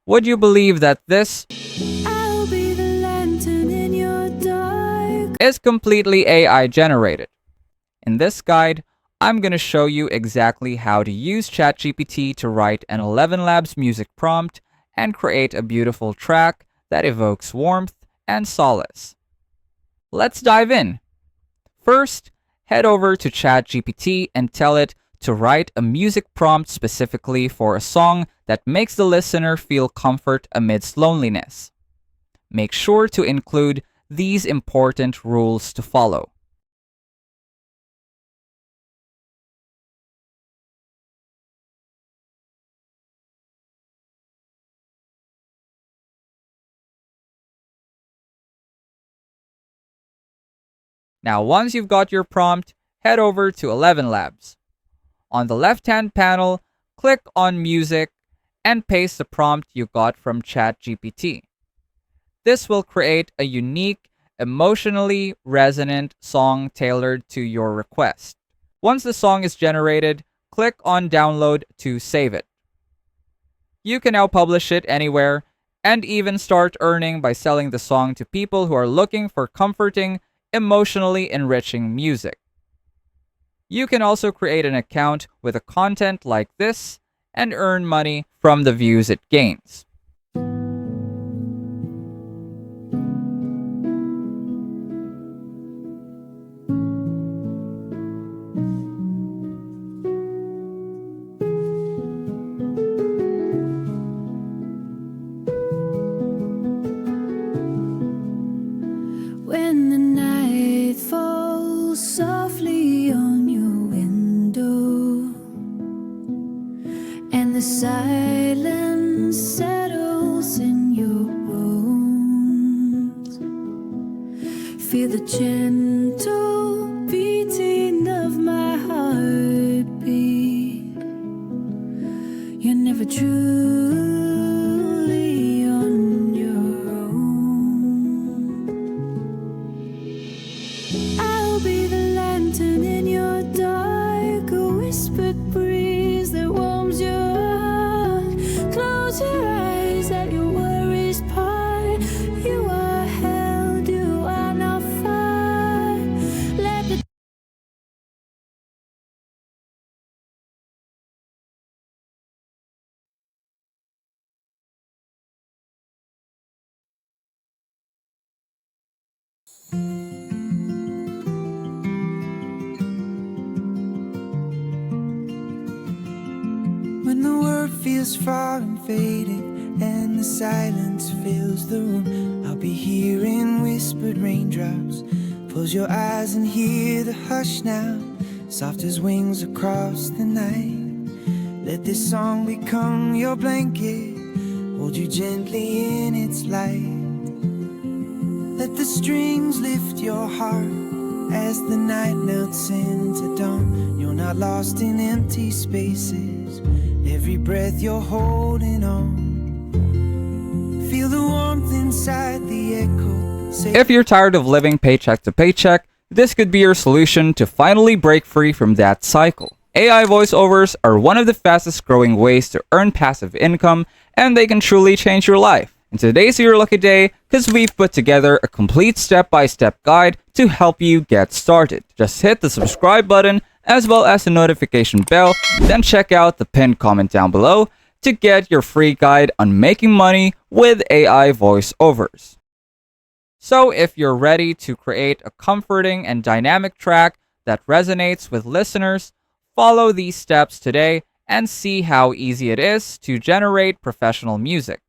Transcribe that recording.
Would you believe that this I'll be the lantern in your dark. is completely AI generated? In this guide, I'm going to show you exactly how to use ChatGPT to write an 11 Labs music prompt and create a beautiful track that evokes warmth and solace. Let's dive in. First, head over to ChatGPT and tell it to write a music prompt specifically for a song that makes the listener feel comfort amidst loneliness. Make sure to include these important rules to follow. Now, once you've got your prompt, head over to 11 Labs. On the left-hand panel, click on Music and paste the prompt you got from ChatGPT. This will create a unique, emotionally resonant song tailored to your request. Once the song is generated, click on Download to save it. You can now publish it anywhere and even start earning by selling the song to people who are looking for comforting, emotionally enriching music. You can also create an account with a content like this and earn money from the views it gains. When the night falls softly on your window and the silence settles in your bones, feel the gentle beating of my heartbeat. You're never truly on your own. I'll be the lantern in your dark, a whispered breeze that warms your heart. Close your eyes, let your worries part. You are held, you are not far. Let the When the world feels far and fading and the silence fills the room, I'll be hearing whispered raindrops. Close your eyes and hear the hush now, soft as wings across the night. Let this song become your blanket, hold you gently in its light. Let the strings lift your heart as the night melts into dawn. You're not lost in empty spaces, every breath you're holding on. Feel the warmth inside the echo. If you're tired of living paycheck to paycheck, this could be your solution to finally break free from that cycle. AI voiceovers are one of the fastest growing ways to earn passive income, and they can truly change your life. And today's your lucky day because we've put together a complete step-by-step guide to help you get started. Just hit the subscribe button as well as the notification bell, then check out the pinned comment down below to get your free guide on making money with AI voiceovers. So if you're ready to create a comforting and dynamic track that resonates with listeners, follow these steps today and see how easy it is to generate professional music.